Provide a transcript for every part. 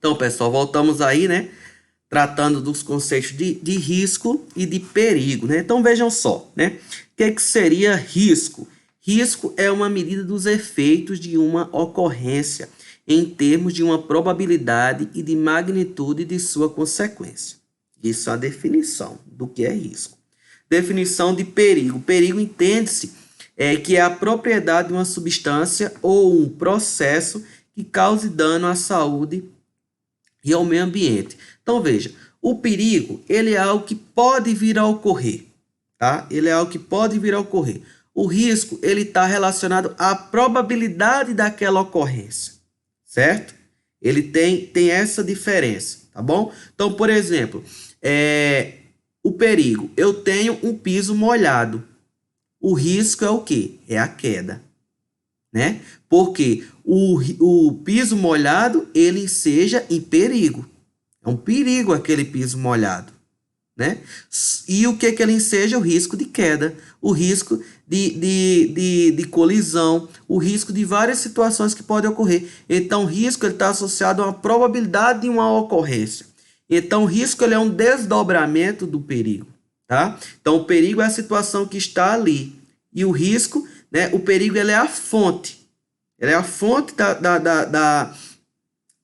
Então, pessoal, voltamos aí, né? Tratando dos conceitos de risco e de perigo, né? Então, vejam só, né? O que seria risco? Risco é uma medida dos efeitos de uma ocorrência em termos de uma probabilidade e de magnitude de sua consequência. Isso é a definição do que é risco. Definição de perigo. Perigo entende-se que é a propriedade de uma substância ou um processo que cause dano à saúde e ao meio ambiente. Então, veja, o perigo, ele é algo que pode vir a ocorrer, tá? Ele é algo que pode vir a ocorrer. O risco, ele está relacionado à probabilidade daquela ocorrência, certo? Ele tem essa diferença, tá bom? Então, por exemplo, o perigo, eu tenho um piso molhado. O risco é o quê? É a queda, né? Porque o piso molhado, ele seja em perigo. É um perigo aquele piso molhado, né? E o que ele enseja? O risco de queda, o risco de colisão, o risco de várias situações que podem ocorrer. Então, o risco está associado a uma probabilidade de uma ocorrência. Então, o risco ele é um desdobramento do perigo, tá? Então, o perigo é a situação que está ali. E o risco, né? O perigo ele é a fonte. Ele é a fonte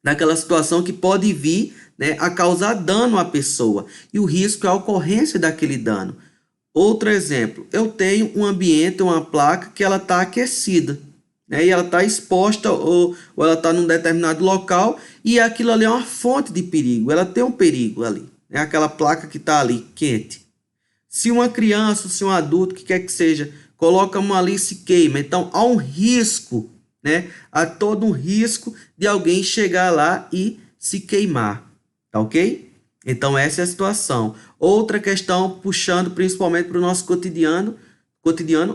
daquela situação que pode vir, né, a causar dano à pessoa. E o risco é a ocorrência daquele dano. Outro exemplo, eu tenho um ambiente, uma placa que ela está aquecida, né, e ela está exposta ou ela está num determinado local e aquilo ali é uma fonte de perigo. Ela tem um perigo ali, né, aquela placa que está ali quente. Se uma criança, se um adulto, que quer que seja, coloca uma ali e se queima, então há um risco, né? Há todo um risco de alguém chegar lá e se queimar, tá ok? Então essa é a situação. Outra questão, puxando principalmente para o nosso cotidiano,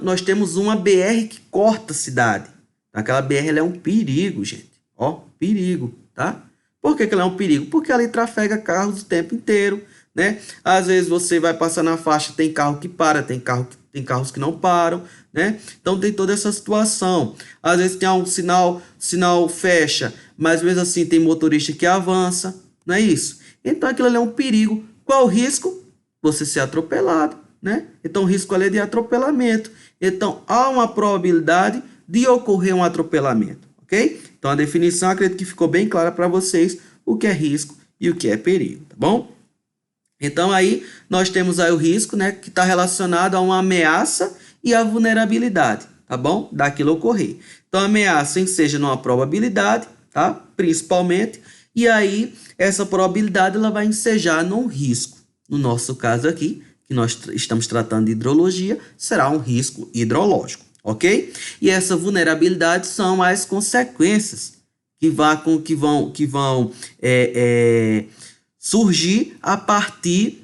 nós temos uma BR que corta a cidade. Aquela BR ela é um perigo, gente. Ó, perigo, tá? Por que ela é um perigo? Porque ali trafega carros o tempo inteiro, né? Às vezes você vai passar na faixa, tem carro que para, tem carros que não param, né? Então tem toda essa situação. Às vezes tem um sinal fecha, mas mesmo assim tem motorista que avança, não é isso? Então aquilo ali é um perigo. Qual o risco? Você ser atropelado, né? Então o risco ali é de atropelamento. Então há uma probabilidade de ocorrer um atropelamento, ok? Então a definição acredito que ficou bem clara para vocês o que é risco e o que é perigo, tá bom? Então aí nós temos aí o risco, né, que está relacionado a uma ameaça e a vulnerabilidade, tá bom? Daquilo ocorrer. Então a ameaça seja numa probabilidade, tá? Principalmente, e aí essa probabilidade ela vai ensejar num risco. No nosso caso aqui, que nós estamos tratando de hidrologia, será um risco hidrológico, ok? E essa vulnerabilidade são as consequências que vão surgir a partir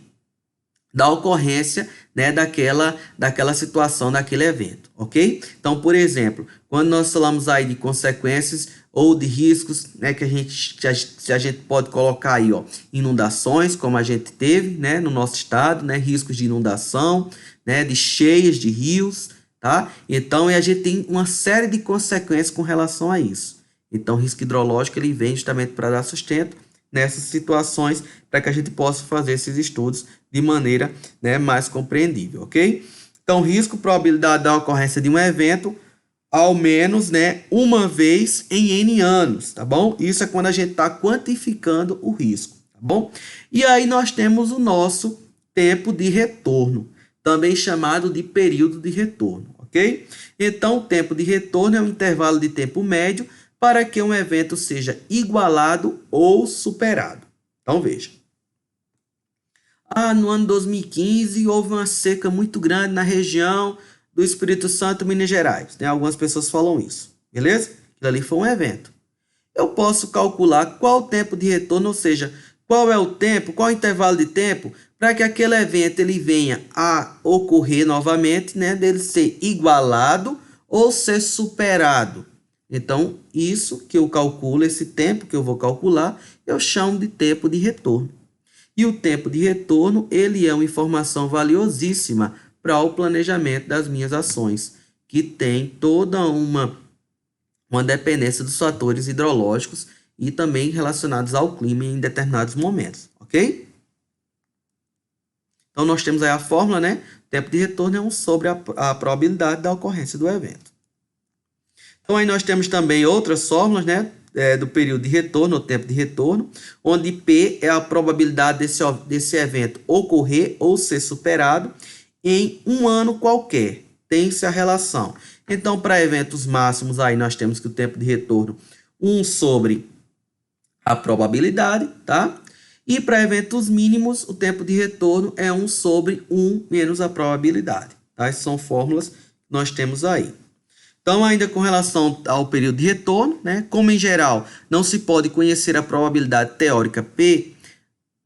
da ocorrência, né, daquela situação, daquele evento, ok? Então, por exemplo, quando nós falamos aí de consequências ou de riscos, né, que a gente pode colocar aí, ó, inundações, como a gente teve, né, no nosso estado, né, riscos de inundação, né, de cheias de rios, tá? Então, a gente tem uma série de consequências com relação a isso. Então, o risco hidrológico ele vem justamente para dar sustento nessas situações para que a gente possa fazer esses estudos de maneira, né, mais compreendível, ok? Então, risco, probabilidade da ocorrência de um evento, ao menos, né, uma vez em N anos, tá bom? Isso é quando a gente está quantificando o risco, tá bom? E aí nós temos o nosso tempo de retorno, também chamado de período de retorno, ok? Então, o tempo de retorno é um intervalo de tempo médio para que um evento seja igualado ou superado. Então, veja. No ano 2015 houve uma seca muito grande na região do Espírito Santo, Minas Gerais. Né? Algumas pessoas falam isso, beleza? Aquilo ali foi um evento. Eu posso calcular qual o tempo de retorno, ou seja, qual é o tempo, qual o intervalo de tempo para que aquele evento ele venha a ocorrer novamente, né? Dele ser igualado ou ser superado. Então, isso que eu calculo, esse tempo que eu vou calcular, eu chamo de tempo de retorno. E o tempo de retorno, ele é uma informação valiosíssima para o planejamento das minhas ações, que tem toda uma dependência dos fatores hidrológicos e também relacionados ao clima em determinados momentos, ok? Então, nós temos aí a fórmula, né? O tempo de retorno é 1 sobre a probabilidade da ocorrência do evento. Então, aí nós temos também outras fórmulas, né? Do período de retorno, o tempo de retorno, onde P é a probabilidade desse evento ocorrer ou ser superado em um ano qualquer. Tem-se a relação. Então, para eventos máximos, aí nós temos que o tempo de retorno 1 sobre a probabilidade, tá? E para eventos mínimos, o tempo de retorno é 1 sobre 1 menos a probabilidade. Tá? Essas são fórmulas que nós temos aí. Então, ainda com relação ao período de retorno, né? Como em geral não se pode conhecer a probabilidade teórica P,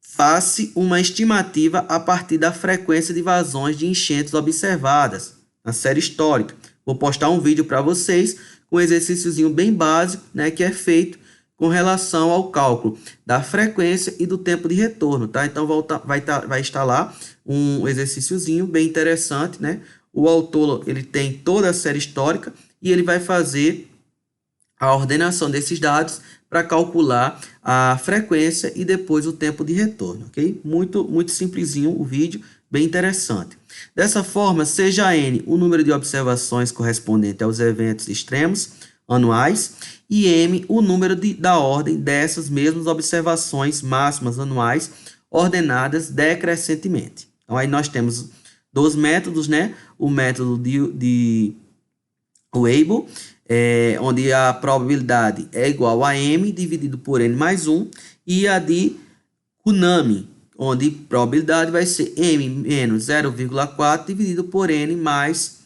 faça uma estimativa a partir da frequência de vazões de enchentes observadas na série histórica. Vou postar um vídeo para vocês com um exercíciozinho bem básico, né, que é feito com relação ao cálculo da frequência e do tempo de retorno, tá? Então vai estar lá um exercíciozinho bem interessante, né? O autor ele tem toda a série histórica e ele vai fazer a ordenação desses dados para calcular a frequência e depois o tempo de retorno, ok? Muito simplesinho o vídeo, bem interessante. Dessa forma, seja N o número de observações correspondente aos eventos extremos anuais e M o número da ordem dessas mesmas observações máximas anuais ordenadas decrescentemente. Então, aí nós temos dois métodos, né? O método de Weibull, onde a probabilidade é igual a M dividido por N mais 1, e a de Kunami, onde a probabilidade vai ser M menos 0,4 dividido por N mais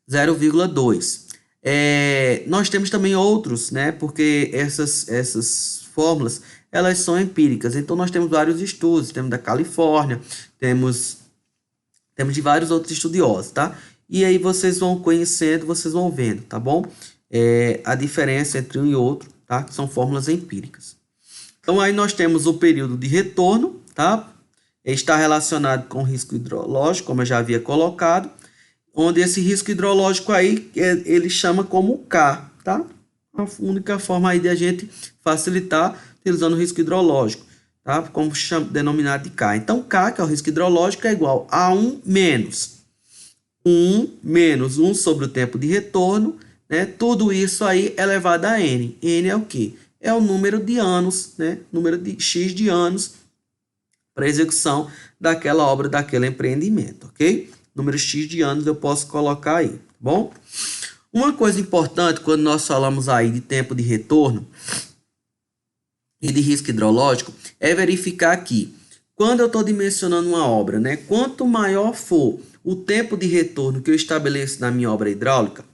0,2. Nós temos também outros, né? Porque essas fórmulas, elas são empíricas. Então, nós temos vários estudos. Temos da Califórnia, temos de vários outros estudiosos, tá? E aí vocês vão conhecendo, vocês vão vendo, tá bom? A diferença entre um e outro, tá? Que são fórmulas empíricas. Então, aí nós temos o período de retorno, tá? Está relacionado com o risco hidrológico, como eu já havia colocado, onde esse risco hidrológico aí, ele chama como K, tá? A única forma aí de a gente facilitar utilizando o risco hidrológico, tá? Como denominado de K. Então, K, que é o risco hidrológico, é igual a 1 menos 1 sobre o tempo de retorno, né? Tudo isso aí elevado a N. N é o quê? É o número de anos, né? Número de X de anos para execução daquela obra, daquele empreendimento, ok? Número X de anos eu posso colocar aí, tá bom? Uma coisa importante quando nós falamos aí de tempo de retorno e de risco hidrológico é verificar que quando eu estou dimensionando uma obra, né? Quanto maior for o tempo de retorno que eu estabeleço na minha obra hidráulica,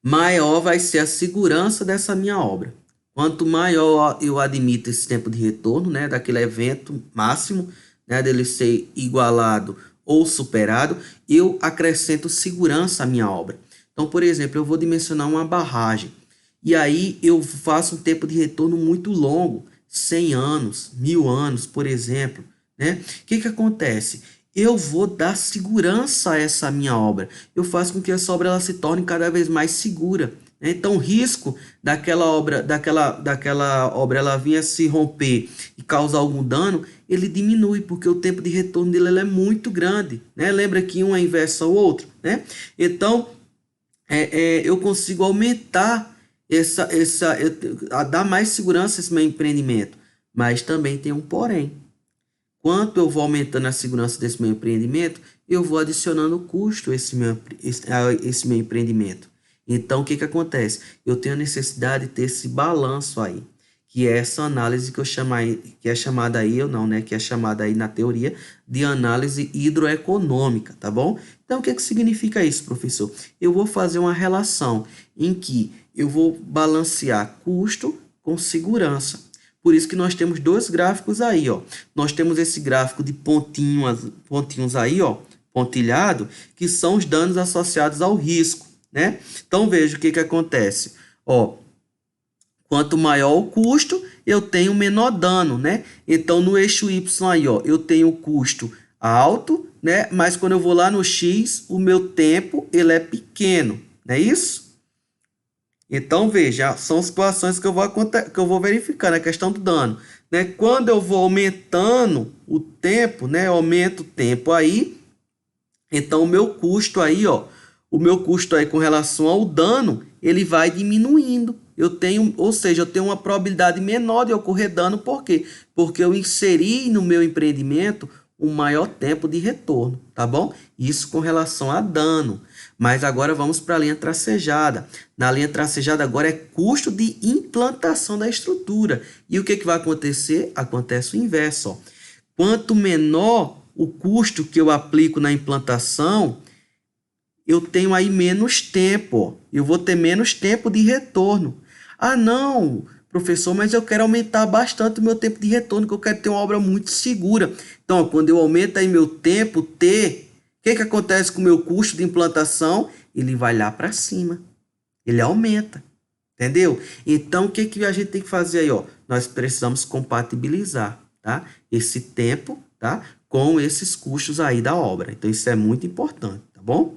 maior vai ser a segurança dessa minha obra. Quanto maior eu admito esse tempo de retorno, né, daquele evento máximo, né, dele ser igualado ou superado, eu acrescento segurança à minha obra. Então, por exemplo, eu vou dimensionar uma barragem, e aí eu faço um tempo de retorno muito longo, 100 anos, 1000 anos, por exemplo, né? O que acontece? Eu vou dar segurança a essa minha obra. Eu faço com que essa obra ela se torne cada vez mais segura. Então, o risco daquela obra ela vinha se romper e causar algum dano, ele diminui, porque o tempo de retorno dele é muito grande, né? Lembra que um é inverso ao outro, né? Então, eu consigo aumentar dar mais segurança a esse meu empreendimento. Mas também tem um porém. Quanto eu vou aumentando a segurança desse meu empreendimento, eu vou adicionando custo a esse meu empreendimento. Então, o que acontece? Eu tenho a necessidade de ter esse balanço aí, que é essa análise que que é chamada aí, ou não, né? Que é chamada aí na teoria de análise hidroeconômica, tá bom? Então, o que significa isso, professor? Eu vou fazer uma relação em que eu vou balancear custo com segurança. Por isso que nós temos dois gráficos aí, ó. Nós temos esse gráfico de pontinhos aí, ó, pontilhado, que são os danos associados ao risco, né? Então, veja o que acontece. Ó, quanto maior o custo, eu tenho menor dano, né? Então, no eixo Y aí, ó, eu tenho o custo alto, né? Mas quando eu vou lá no X, o meu tempo, ele é pequeno, não é isso? Então, veja, são situações que que eu vou verificar na questão do dano, né? Quando eu vou aumentando o tempo, né? Eu aumento o tempo aí, então o meu custo aí, ó, o meu custo aí com relação ao dano, ele vai diminuindo. Eu tenho, ou seja, eu tenho uma probabilidade menor de ocorrer dano, por quê? Porque eu inseri no meu empreendimento um maior tempo de retorno, tá bom? Isso com relação a dano. Mas agora vamos para a linha tracejada. Na linha tracejada agora é custo de implantação da estrutura. E o que vai acontecer? Acontece o inverso, ó. Quanto menor o custo que eu aplico na implantação, eu tenho aí menos tempo, ó. Eu vou ter menos tempo de retorno. Ah, não, professor, mas eu quero aumentar bastante o meu tempo de retorno, que eu quero ter uma obra muito segura. Então, ó, quando eu aumento aí meu tempo, T, o que acontece com o meu custo de implantação? Ele vai lá para cima, ele aumenta. Entendeu? Então, o que a gente tem que fazer aí, ó? Nós precisamos compatibilizar, tá? Esse tempo, tá? Com esses custos aí da obra. Então, isso é muito importante, tá bom?